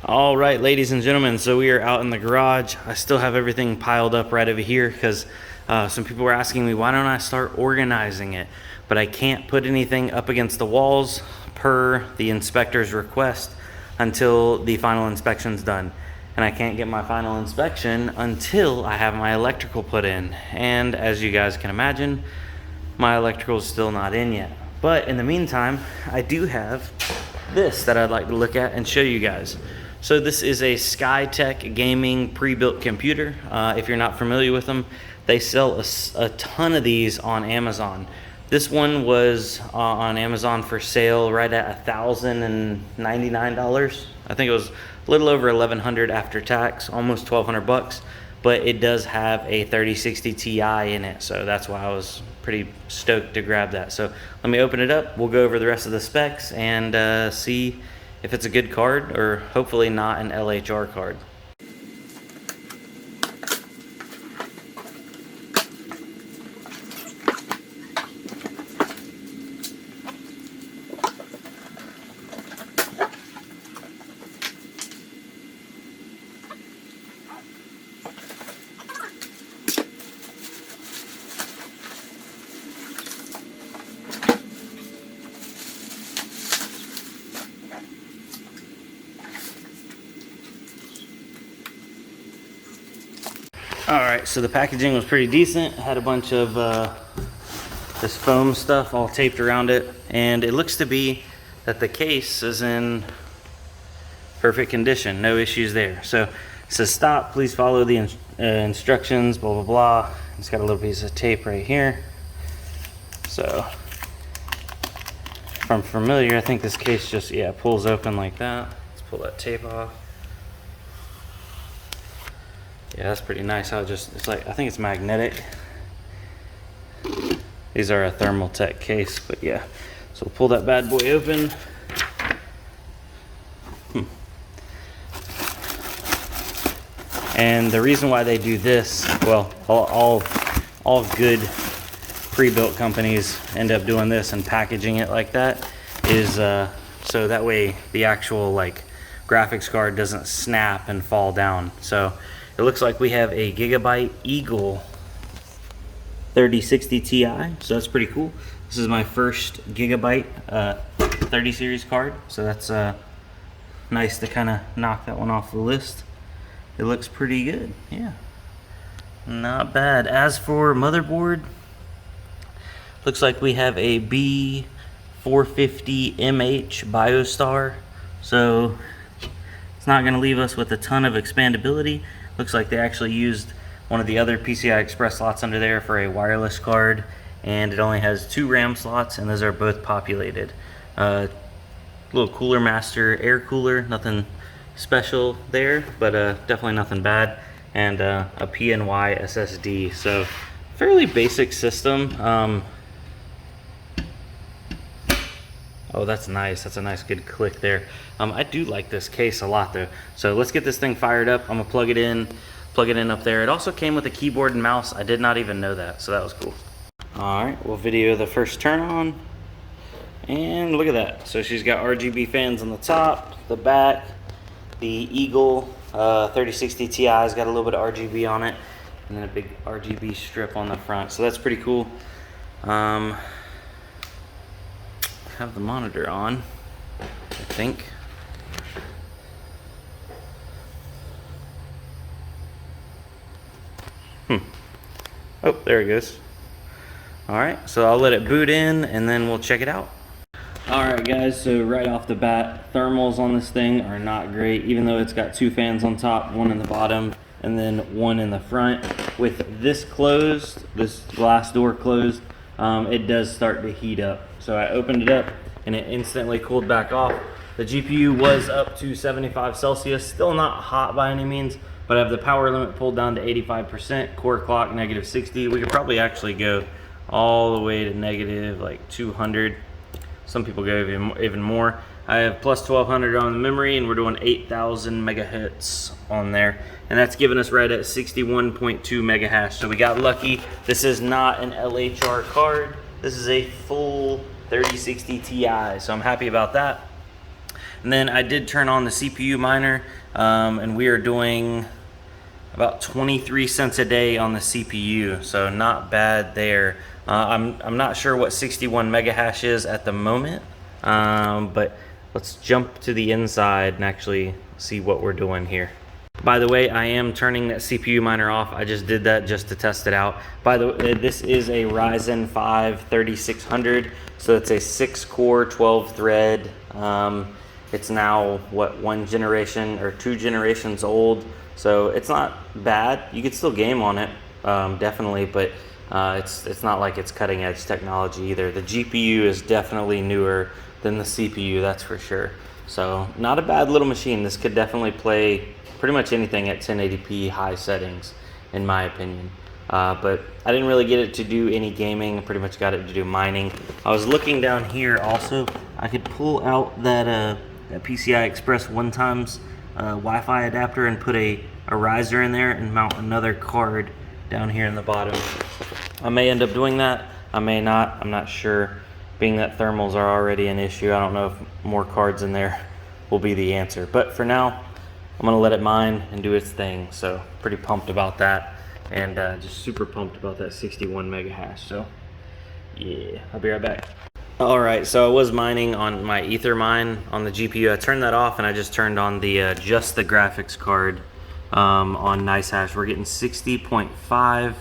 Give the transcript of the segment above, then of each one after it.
All right, ladies and gentlemen, so we are out in the garage. I still have everything piled up right over here because some people were asking me, why don't I start organizing it? But I can't put anything up against the walls per the inspector's request until the final inspection's done. And I can't get my final inspection until I have my electrical put in. And as you guys can imagine, my electrical is still not in yet. But in the meantime, I do have this that I'd like to look at and show you guys. So this is a Skytech gaming pre-built computer. If you're not familiar with them, they sell a ton of these on Amazon. This one was on Amazon for sale right at $1,099. I think it was a little over $1,100 after tax, almost $1,200 bucks. But it does have a 3060 Ti in it, so that's why I was pretty stoked to grab that. So let me open it up. We'll go over the rest of the specs and see if it's a good card, or hopefully not an LHR card. Alright, so the packaging was pretty decent. It had a bunch of this foam stuff all taped around it, and it looks to be that the case is in perfect condition, no issues there. So it says stop, please follow the instructions, blah blah blah. It's got a little piece of tape right here. So if I'm familiar, I think this case just pulls open like that. Let's pull that tape off. Yeah, that's pretty nice how it's like, I think it's magnetic. These are a Thermaltech case, but yeah. So we'll pull that bad boy open. And the reason why they do this, well, all good pre-built companies end up doing this and packaging it like that, is so that way the actual like graphics card doesn't snap and fall down. So it looks like we have a Gigabyte Eagle 3060 Ti, so that's pretty cool. This is my first Gigabyte 30 series card, so that's nice to kind of knock that one off the list. It looks pretty good, yeah. Not bad. As for motherboard, looks like we have a B450MH BioStar, so it's not going to leave us with a ton of expandability. Looks like they actually used one of the other PCI Express slots under there for a wireless card, and it only has 2 RAM slots, and those are both populated. Little Cooler Master air cooler, nothing special there, but definitely nothing bad, and a PNY SSD. So fairly basic system. Oh, that's nice. That's a nice good click there. I do like this case a lot though. So let's get this thing fired up. I'm gonna plug it in up there. It also came with a keyboard and mouse. I did not even know that, so that was cool. All right, we'll video the first turn on. And look at that. So she's got RGB fans on the top, the back. The Eagle 3060 Ti's got a little bit of RGB on it, and then a big RGB strip on the front. So that's pretty cool. Have the monitor on, I think. Oh, there it goes. All right, so I'll let it boot in and then we'll check it out. All right guys, so right off the bat, thermals on this thing are not great, even though it's got 2 fans on top, 1 in the bottom and then 1 in the front. With this closed, this glass door closed, it does start to heat up. So I opened it up and it instantly cooled back off. The GPU was up to 75 Celsius, still not hot by any means, but I have the power limit pulled down to 85%, core clock -60. We could probably actually go all the way to negative like 200. Some people go even more. I have plus 1200 on the memory, and we're doing 8000 megahertz on there, and that's giving us right at 61.2 megahash. So we got lucky. This is not an LHR card. This is a full 3060 Ti, so I'm happy about that. And then I did turn on the CPU miner, and we are doing about 23 cents a day on the CPU, so not bad there. I'm not sure what 61 mega hash is at the moment, but let's jump to the inside and actually see what we're doing here. By the way, I am turning that CPU miner off. I just did that just to test it out. By the way, this is a Ryzen 5 3600, so it's a 6-core, 12-thread. It's now, what, 1 generation or 2 generations old, so it's not bad. You could still game on it, definitely, but it's not like it's cutting-edge technology either. The GPU is definitely newer than the CPU, that's for sure. So not a bad little machine. This could definitely play pretty much anything at 1080p high settings, in my opinion. But I didn't really get it to do any gaming. I pretty much got it to do mining. I was looking down here also. I could pull out that PCI Express 1x Wi-Fi adapter and put a riser in there and mount another card down here in the bottom. I may end up doing that. I may not. I'm not sure. Being that thermals are already an issue, I don't know if more cards in there will be the answer. But for now, I'm gonna let it mine and do its thing. So pretty pumped about that, and just super pumped about that 61 mega hash. So yeah, I'll be right back. All right, so I was mining on my Ether mine on the GPU. I turned that off and I just turned on the just the graphics card on NiceHash. We're getting 60.5,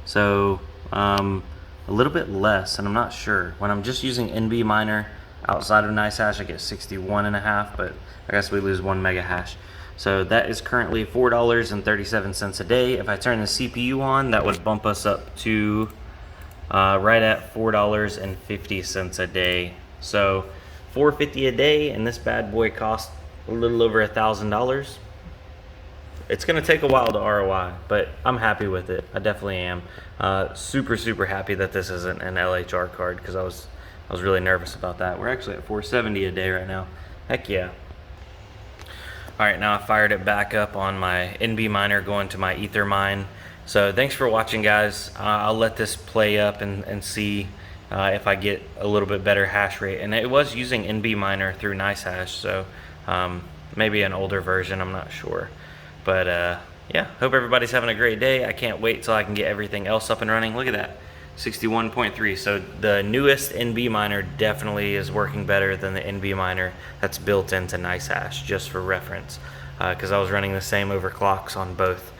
so a little bit less, and I'm not sure. When I'm just using NBminer outside of NiceHash, I get 61.5, but I guess we lose 1 mega hash. So that is currently $4.37 a day. If I turn the CPU on, that would bump us up to right at $4.50 a day. So $4.50 a day, and this bad boy costs a little over $1,000. It's gonna take a while to ROI, but I'm happy with it. I definitely am. Super happy that this isn't an LHR card, because I was really nervous about that. We're actually at $4.70 a day right now. Heck yeah. All right, now I fired it back up on my NBminer going to my Ether mine. So thanks for watching, guys. I'll let this play up and see if I get a little bit better hash rate. And it was using NBminer through NiceHash, so maybe an older version, I'm not sure. But yeah, hope everybody's having a great day. I can't wait till I can get everything else up and running. Look at that, 61.3. So the newest NBminer definitely is working better than the NBminer that's built into NiceHash, just for reference, because I was running the same overclocks on both.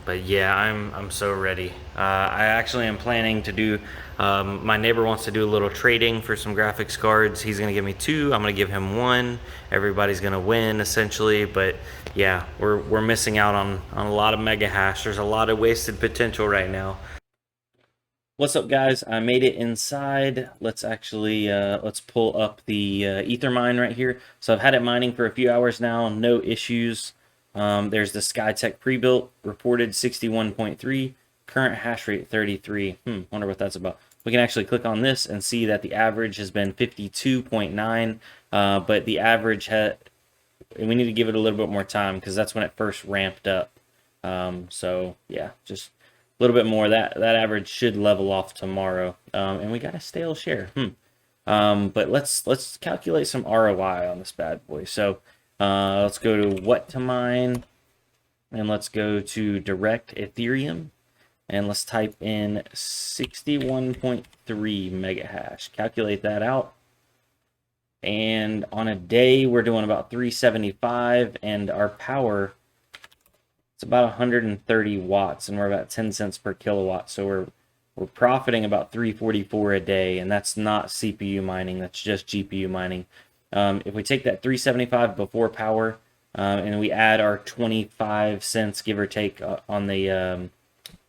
But yeah, I'm so ready. I actually am planning to do, my neighbor wants to do a little trading for some graphics cards. He's gonna give me 2, I'm gonna give him 1. Everybody's gonna win essentially, but yeah, we're missing out on a lot of mega hash. There's a lot of wasted potential right now. What's up, guys? I made it inside. Let's actually let's pull up the Ether mine right here. So I've had it mining for a few hours now, no issues. There's the Skytech Prebuilt, reported 61.3, current hash rate 33. Wonder what that's about. We can actually click on this and see that the average has been 52.9, but the average we need to give it a little bit more time, because that's when it first ramped up. So yeah, just a little bit more. That average should level off tomorrow, and we got a stale share. But let's calculate some ROI on this bad boy. So let's go to what to mine, and let's go to direct Ethereum, and let's type in 61.3 mega hash. Calculate that out, and on a day we're doing about 375, and our power, it's about 130 watts, and we're about 10 cents per kilowatt. So we're profiting about 344 a day, and that's not CPU mining, that's just GPU mining. If we take that 375 before power, and we add our 25 cents, give or take, on the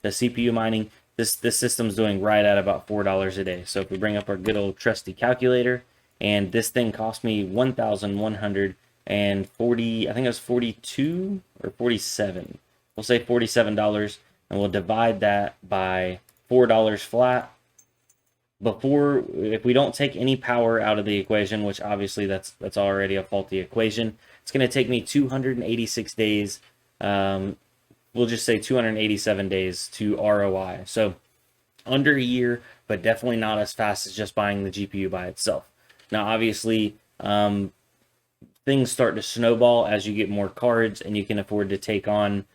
CPU mining, this system's doing right at about $4 a day. So if we bring up our good old trusty calculator, and this thing cost me 1,140, I think it was 42 or 47. We'll say $47, and we'll divide that by $4 flat. If we don't take any power out of the equation, which obviously that's already a faulty equation, it's going to take me 286 days. We'll just say 287 days to ROI. So under a year, but definitely not as fast as just buying the GPU by itself. Now, obviously, things start to snowball as you get more cards and you can afford to take on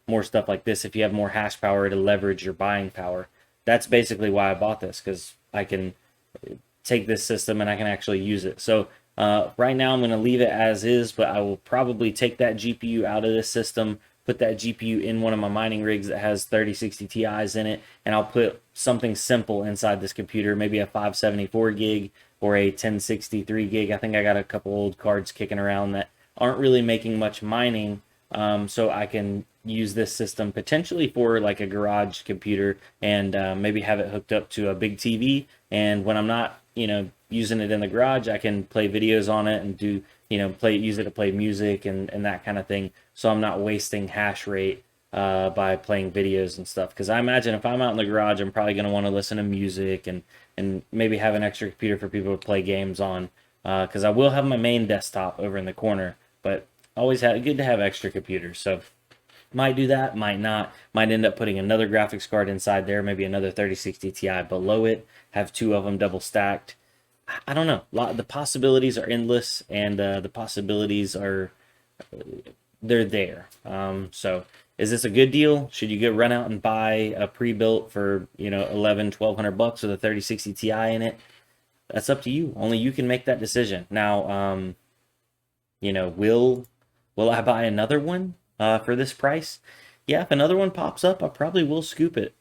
more stuff like this if you have more hash power to leverage your buying power. That's basically why I bought this, because I can take this system and I can actually use it. So right now I'm going to leave it as is, but I will probably take that GPU out of this system, put that GPU in one of my mining rigs that has 3060 Ti's in it, and I'll put something simple inside this computer, maybe a 574 gig or a 1063 gig. I think I got a couple old cards kicking around that aren't really making much mining, so I can use this system potentially for like a garage computer, and maybe have it hooked up to a big TV, and when I'm not using it in the garage, I can play videos on it and do use it to play music and that kind of thing, so I'm not wasting hash rate by playing videos and stuff. Because I imagine if I'm out in the garage, I'm probably going to want to listen to music and maybe have an extra computer for people to play games on, because I will have my main desktop over in the corner, but always good to have extra computers. So might do that, might not. Might end up putting another graphics card inside there, maybe another 3060 Ti below it, have two of them double stacked. I don't know. The possibilities are endless, and the possibilities are, they're there. So is this a good deal? Should you go run out and buy a pre-built for 1,100-1,200 with a 3060 Ti in it? That's up to you. Only you can make that decision. Now, will I buy another one for this price? Yeah, if another one pops up, I probably will scoop it.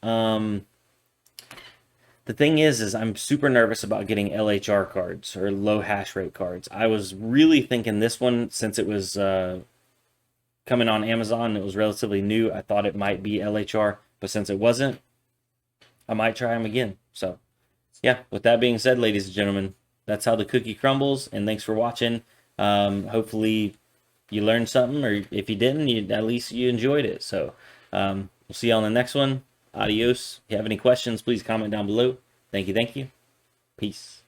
The thing is I'm super nervous about getting LHR cards or low hash rate cards. I was really thinking this one, since it was coming on Amazon, it was relatively new, I thought it might be LHR, but since it wasn't, I might try them again. So yeah, with that being said, ladies and gentlemen, that's how the cookie crumbles, and thanks for watching. Hopefully you learned something, or if you didn't, at least you enjoyed it. So we'll see you on the next one. Adios. If you have any questions, please comment down below. Thank you. Peace.